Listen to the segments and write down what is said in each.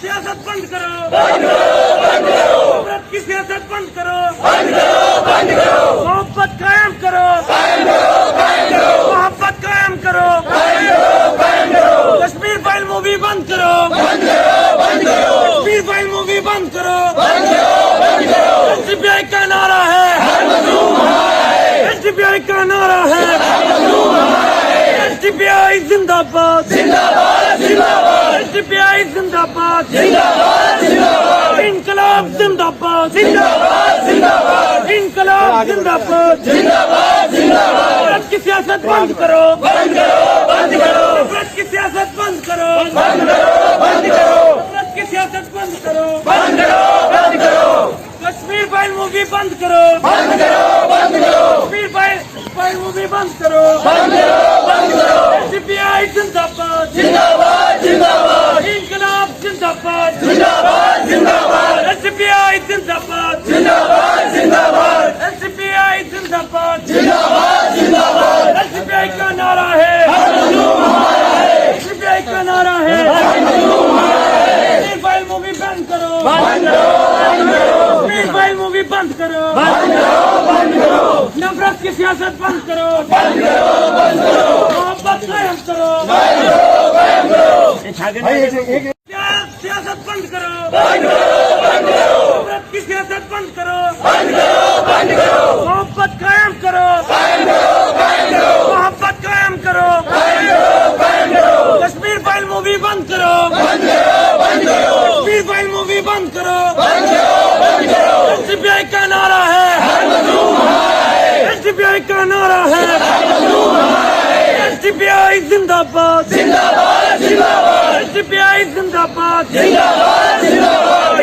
सियासत बंद करो, नफरत की सियासत बंद करो, मोहब्बत कायम करो, मोहब्बत कायम करो, कश्मीर फाइल मूवी बंद करो, कश्मीर फाइल मूवी बंद करो। एसडीपीआई का नारा है, एसडीपीआई का नारा है, एसडीपीआई जिंदाबाद, एसडीपीआई जिंदाबाद, इनकलाब जिंदाबाद, इनकलाब जिंदाबाद, नफरत की सियासत बंद करो, नफरत की सियासत बंद करो, नफरत की सियासत बंद करो, कश्मीर फाइल मूवी बंद करो, कश्मीर फाइल मूवी बंद करो, एसडीपीआई जिंदाबाद, इनकलाब जिंदाबाद, एसडीपीआई जिंदाबाद, एसडीपीआई जिंदाबाद, एसडीपीआई का नारा है, एसडीपीआई का नारा है, कश्मीर फाइल मूवी बंद करो, कश्मीर फाइल मूवी बंद करो, नफरत की सियासत बंद करो, मोहब्बत कायम करो, सियासत बंद करो, नफरत की सियासत बंद करो, मोहब्बत कायम करो, मोहब्बत कायम करो, कश्मीर फाइल मूवी बंद करो, कश्मीर फाइल मूवी बंद करो, एसडीपीआई का नारा है, एसडीपीआई का नारा है, एसडीपीआई जिंदाबाद, एसडीपीआई जिंदाबाद,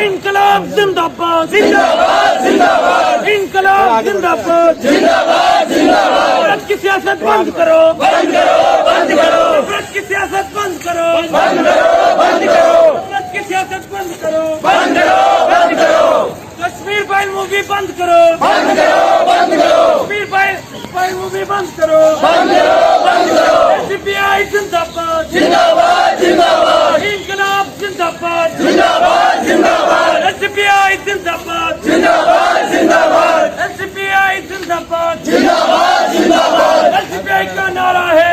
इनकलाब जिंदाबाद, इनकलाब जिंदाबाद, नफरत की सियासत बंद करो, नफरत की सियासत बंद करो, नफरत की सियासत बंद करो, कश्मीर फाइल मूवी बंद करो, कश्मीर फाइल मूवी बंद करो, एसडीपीआई जिंदाबाद, इनकलाब जिंदाबाद, एसडीपीआई जिंदाबाद, एसडीपीआई जिंदाबाद, एसडीपीआई का नारा है,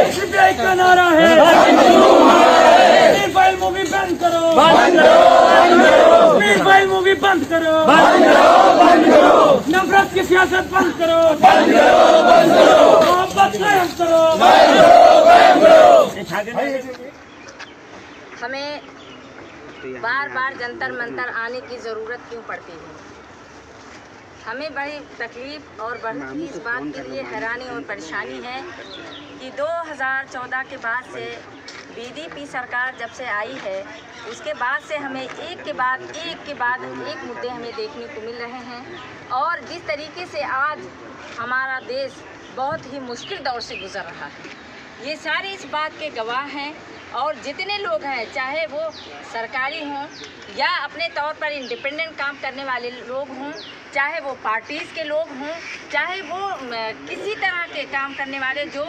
एसडीपीआई का नारा है, कश्मीर फाइल मूवी बंद करो, कश्मीर फाइल मूवी बंद करो, नफरत की सियासत बंद करो, मोहब्बत कायम करो। हमें बार बार जंतर मंतर आने की ज़रूरत क्यों पड़ती है? हमें बड़ी तकलीफ और बढ़ती इस बात के लिए हैरानी और परेशानी है कि 2014 के बाद से बीजेपी सरकार जब से आई है उसके बाद से हमें एक के बाद एक मुद्दे हमें देखने को मिल रहे हैं। और जिस तरीके से आज हमारा देश बहुत ही मुश्किल दौर से गुजर रहा है, ये सारे इस बात के गवाह हैं। और जितने लोग हैं, चाहे वो सरकारी हों या अपने तौर पर इंडिपेंडेंट काम करने वाले लोग हों, चाहे वो पार्टीज़ के लोग हों, चाहे वो किसी तरह के काम करने वाले जो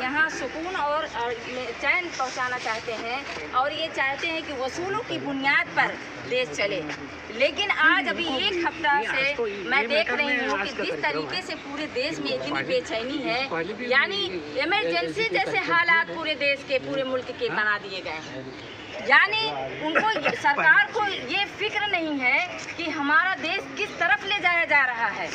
यहाँ सुकून और चैन पहुँचाना चाहते हैं और ये चाहते हैं कि वसूलों की बुनियाद पर देश चले। लेकिन आज अभी एक हफ्ता से मैं देख रही हूँ कि जिस तरीके से पूरे देश में इतनी बेचैनी है, यानी इमरजेंसी जैसे हालात पूरे देश के, पूरे मुल्क के बना दिए गए हैं। यानी उनको, सरकार को ये फिक्र नहीं है कि हमारा देश किस तरफ ले जाया जा रहा है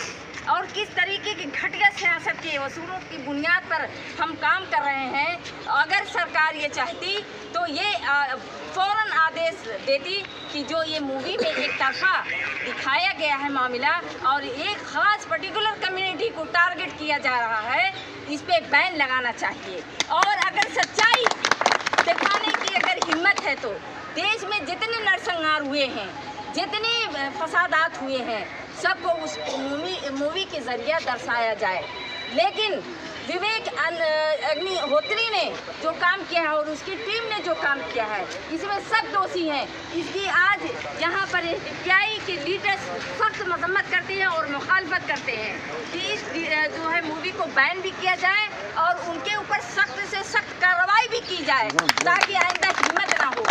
और किस तरीके की घटिया सियासत के वसूलों की बुनियाद पर हम काम कर रहे हैं। अगर सरकार ये चाहती तो ये फ़ौरन आदेश देती कि जो ये मूवी में एक तरफा दिखाया गया है मामला और एक ख़ास पर्टिकुलर कम्युनिटी को टारगेट किया जा रहा है, इस पे बैन लगाना चाहिए। और अगर सच्चाई दिखाने की अगर हिम्मत है तो देश में जितने नरसंहार हुए हैं, जितने फसादात हुए हैं, सबको उस मूवी के ज़रिए दर्शाया जाए। लेकिन विवेक अग्निहोत्री ने जो काम किया है और उसकी टीम ने जो काम किया है, इसमें सब दोषी हैं। इसकी आज यहाँ पर एसडीपीआई के लीडर्स सख्त मजम्मत करते हैं और मुखालफत करते हैं कि इस जो है मूवी को बैन भी किया जाए और उनके ऊपर सख्त से सख्त कार्रवाई भी की जाए ताकि आइंदा हिम्मत ना हो।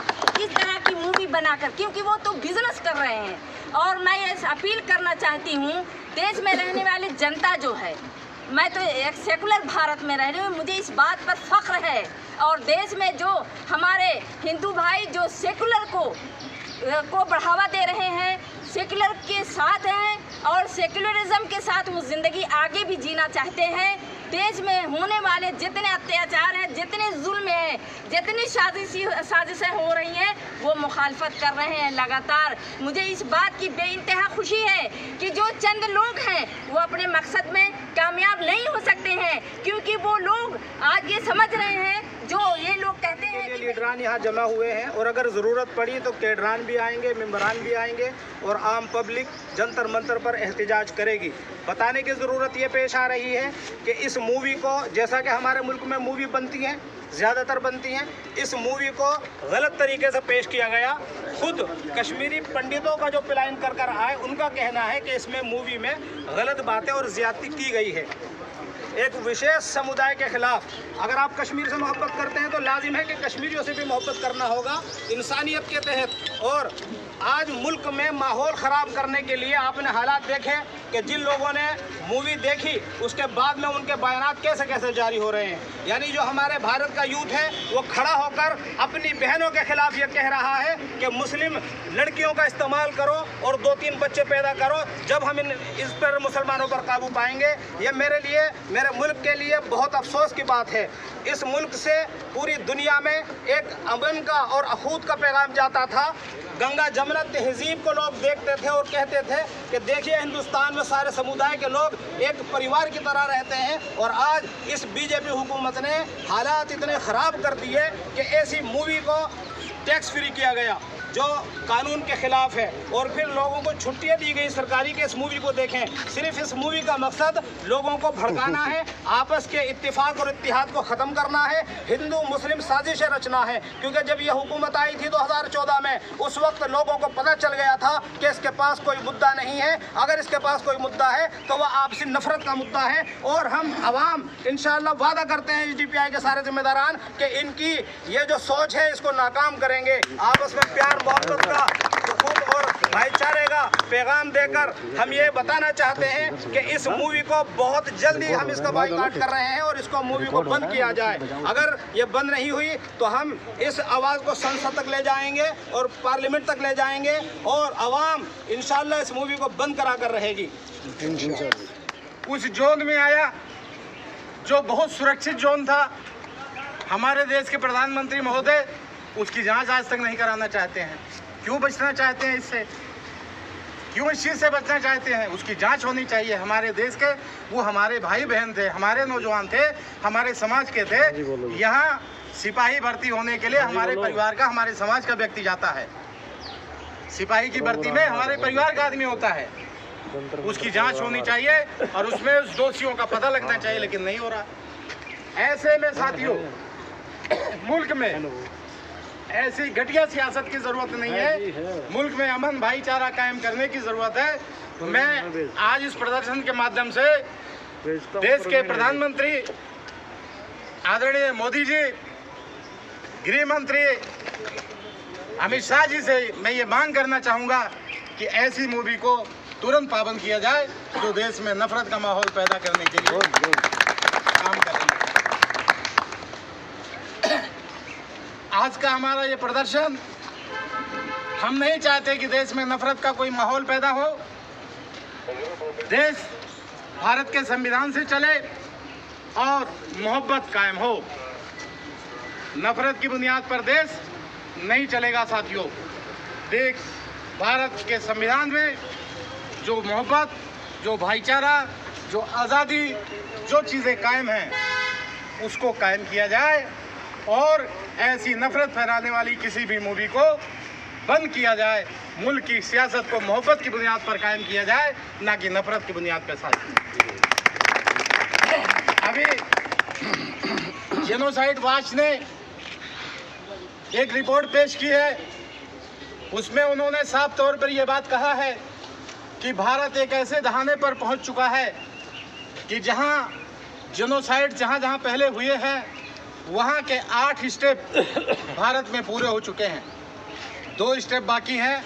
बनाकर, क्योंकि वो तो बिजनेस कर रहे हैं। और मैं ये अपील करना चाहती हूँ, देश में रहने वाली जनता जो है, मैं तो एक सेकुलर भारत में रह रही हूँ, मुझे इस बात पर फख्र है। और देश में जो हमारे हिंदू भाई जो सेकुलर को बढ़ावा दे रहे हैं, सेकुलर के साथ हैं और सेकुलरिज्म के साथ वो ज़िंदगी आगे भी जीना चाहते हैं। देश में होने वाले जितने अत्याचार हैं, जितने जुल्म हैं, जितनी साजिशें हो रही हैं, वो मुखालफत कर रहे हैं लगातार। मुझे इस बात की बेइंतहा खुशी है कि जो चंद लोग हैं वो अपने मकसद में कामयाब नहीं हो सकते हैं, क्योंकि वो लोग आज ये समझ रहे हैं, जो ये लोग कहते हैं कि लीडरान यहाँ जमा हुए हैं और अगर ज़रूरत पड़ी तो कैडरान भी आएंगे, मेंबरान भी आएंगे और आम पब्लिक जंतर मंतर पर एहतजाज करेगी। बताने की ज़रूरत ये पेश आ रही है कि इस मूवी को, जैसा कि हमारे मुल्क में मूवी बनती हैं, ज़्यादातर बनती हैं, इस मूवी को गलत तरीके से पेश किया गया। खुद कश्मीरी पंडितों का जो प्लान कर आए, उनका कहना है कि इसमें मूवी में गलत बातें और ज़्यादती की गई है एक विशेष समुदाय के खिलाफ। अगर आप कश्मीर से मोहब्बत करते हैं तो लाजिम है कि कश्मीरियों से भी मोहब्बत करना होगा इंसानियत के तहत। और आज मुल्क में माहौल ख़राब करने के लिए आपने हालात देखे कि जिन लोगों ने मूवी देखी उसके बाद में उनके बयानात कैसे कैसे जारी हो रहे हैं। यानी जो हमारे भारत का यूथ है वो खड़ा होकर अपनी बहनों के खिलाफ ये कह रहा है कि मुस्लिम लड़कियों का इस्तेमाल करो और 2-3 बच्चे पैदा करो, जब हम इस पर मुसलमानों पर काबू पाएंगे। ये मेरे लिए, मेरे मुल्क के लिए बहुत अफसोस की बात है। इस मुल्क से पूरी दुनिया में एक अमन का और अखूत का पैगाम जाता था। गंगा जमुना तहजीब को लोग देखते थे और कहते थे कि देखिए हिंदुस्तान में सारे समुदाय के लोग एक परिवार की तरह रहते हैं। और आज इस बीजेपी हुकूमत ने हालात इतने ख़राब कर दिए कि ऐसी मूवी को टैक्स फ्री किया गया जो कानून के खिलाफ है, और फिर लोगों को छुट्टियां दी गई सरकारी के इस मूवी को देखें। सिर्फ इस मूवी का मकसद लोगों को भड़काना है, आपस के इत्तेफाक और इत्तेहाद को ख़त्म करना है, हिंदू मुस्लिम साजिशें रचना है। क्योंकि जब यह हुकूमत आई थी 2014 में, उस वक्त लोगों को पता चल गया था कि इसके पास कोई मुद्दा नहीं है। अगर इसके पास कोई मुद्दा है तो वह आपसी नफरत का मुद्दा है। और हम आवाम इंशाअल्लाह वादा करते हैं HDPI के सारे जिम्मेदारान कि इनकी ये जो सोच है इसको नाकाम करेंगे। आपस में प्यार मोहब्बत का, सुकून और भाईचारे का पैगाम देकर हम ये बताना चाहते हैं कि इस मूवी को बहुत जल्दी हम इसका बाइकआउट कर रहे हैं और इसको मूवी को बंद किया जाए। अगर ये बंद नहीं हुई तो हम इस आवाज़ को संसद तक ले जाएंगे और पार्लियामेंट तक ले जाएंगे और आवाम इंशाअल्लाह इस मूवी को बंद करा कर रहेगी। उस जोन में आया जो बहुत सुरक्षित जोन था, हमारे देश के प्रधानमंत्री महोदय उसकी जांच आज तक नहीं कराना चाहते हैं। क्यों बचना चाहते हैं इससे? क्यों इस चीज़ से बचना चाहते हैं? उसकी जांच होनी चाहिए। हमारे देश के वो हमारे भाई बहन थे, हमारे नौजवान थे, हमारे समाज के थे। यहाँ सिपाही भर्ती होने के लिए हमारे परिवार का, हमारे समाज का व्यक्ति जाता है। सिपाही की भर्ती में हमारे परिवार का आदमी होता है। उसकी जांच होनी चाहिए और उसमें उस दोषियों का पता लगना चाहिए, लेकिन नहीं हो रहा। ऐसे में साथियों, मुल्क में ऐसी घटिया सियासत की जरूरत नहीं है। मुल्क में अमन भाईचारा कायम करने की जरूरत है। मैं आज इस प्रदर्शन के माध्यम से देश के प्रधानमंत्री आदरणीय मोदी जी, गृह मंत्री अमित शाह जी से मैं ये मांग करना चाहूँगा कि ऐसी मूवी को तुरंत पाबंद किया जाए जो देश में नफरत का माहौल पैदा करने के लिए काम कर रही है। आज का हमारा ये प्रदर्शन, हम नहीं चाहते कि देश में नफरत का कोई माहौल पैदा हो। देश भारत के संविधान से चले और मोहब्बत कायम हो। नफरत की बुनियाद पर देश नहीं चलेगा साथियों। देश भारत के संविधान में जो मोहब्बत, जो भाईचारा, जो आज़ादी, जो चीज़ें कायम हैं उसको कायम किया जाए और ऐसी नफरत फैलाने वाली किसी भी मूवी को बंद किया जाए। मुल्क की सियासत को मोहब्बत की बुनियाद पर कायम किया जाए, ना कि नफरत की बुनियाद पर। साथ अभी जेनोसाइड वॉच ने एक रिपोर्ट पेश की है, उसमें उन्होंने साफ तौर पर यह बात कहा है कि भारत एक ऐसे दहाने पर पहुंच चुका है कि जहां जेनोसाइड जहां पहले हुए हैं वहां के 8 स्टेप भारत में पूरे हो चुके हैं। 2 स्टेप बाकी हैं।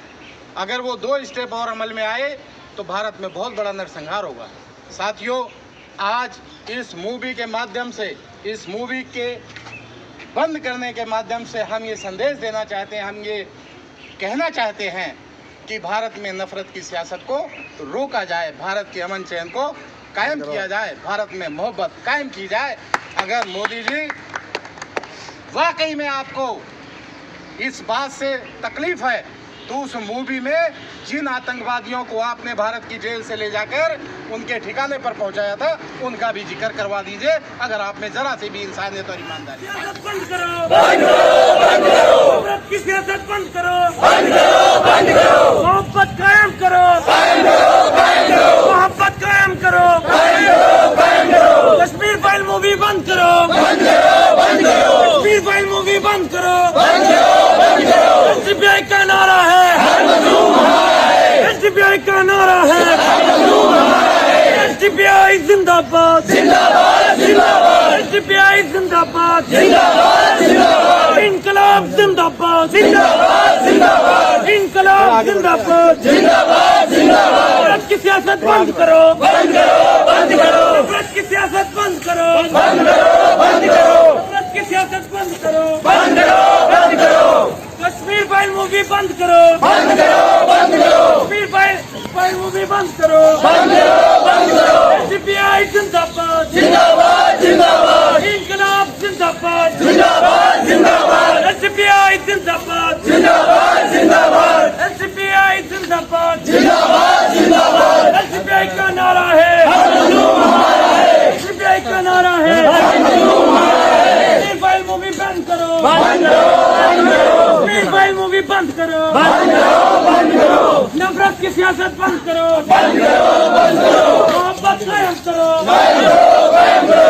अगर वो 2 स्टेप और अमल में आए तो भारत में बहुत बड़ा नरसंहार होगा। साथियों, आज इस मूवी के माध्यम से, इस मूवी के बंद करने के माध्यम से हम ये संदेश देना चाहते हैं, हम ये कहना चाहते हैं कि भारत में नफरत की सियासत को रोका जाए, भारत के अमन चैन को कायम किया जाए, भारत में मोहब्बत कायम की जाए। अगर मोदी जी वाकई में आपको इस बात से तकलीफ है तो उस मूवी में जिन आतंकवादियों को आपने भारत की जेल से ले जाकर उनके ठिकाने पर पहुंचाया था उनका भी जिक्र करवा दीजिए, अगर आप में जरा सी भी इंसानियत और ईमानदारी। सियासत बंद करो, बंद करो, बंद करो। नफरत की सियासत बंद करो, बंद करो, बंद करो। मोहब्बत कायम करो, कायम करो, कायम करो। मोहब्बत कायम करो, कायम करो, कायम करो। कश्मीर फाइल मूवी बंद करो, बंद करो, बंद करो। कश्मीर फाइल मूवी बंद करो, बंद करो, बंद करो। एसडीपीआई का नारा है, हर मजलूम हमारा है। एसडीपीआई का नारा है, हर मजलूम हमारा है। एसडीपीआई जिंदाबाद, जिंदाबाद, जिंदाबाद। एसडीपीआई जिंदाबाद, जिंदाबाद, जिंदाबाद। इनकलाब जिंदाबाद, जिंदाबाद, जिंदाबाद। इनकलाब जिंदाबाद, जिंदाबाद, जिंदाबाद। नफरत की सियासत बंद करो, बंद करो, बंद करो। नफरत की सियासत बंद करो, बंद करो, बंद करो। नफरत की सियासत बंद करो, बंद करो, बंद करो। कश्मीर फाइल मूवी बंद करो, बंद करो, बंद करो। कश्मीर फाइल मूवी बंद करो, बंद करो, बंद करो। एसडीपीआई जिंदाबाद, जिंदाबाद, जिंदाबाद। इनकलाब जिंदाबाद, जिंदाबाद, जिंदाबाद। एसडीपीआई जिंदाबाद, जिंदाबाद, जिंदाबाद। एसडीपीआई जिंदाबाद, जिंदाबाद, जिंदाबाद। एसडीपीआई का नारा है, हर मजलूम हमारा है। एसडीपीआई का नारा है, हर मजलूम हमारा है। कश्मीर फाइल मूवी बंद करो, बंद करो, बंद करो। कश्मीर फाइल मूवी बंद करो, बंद करो, बंद करो। नफरत की सियासत बंद करो, बंद करो, बंद करो। मोहब्बत कायम करो, कायम करो, कायम करो।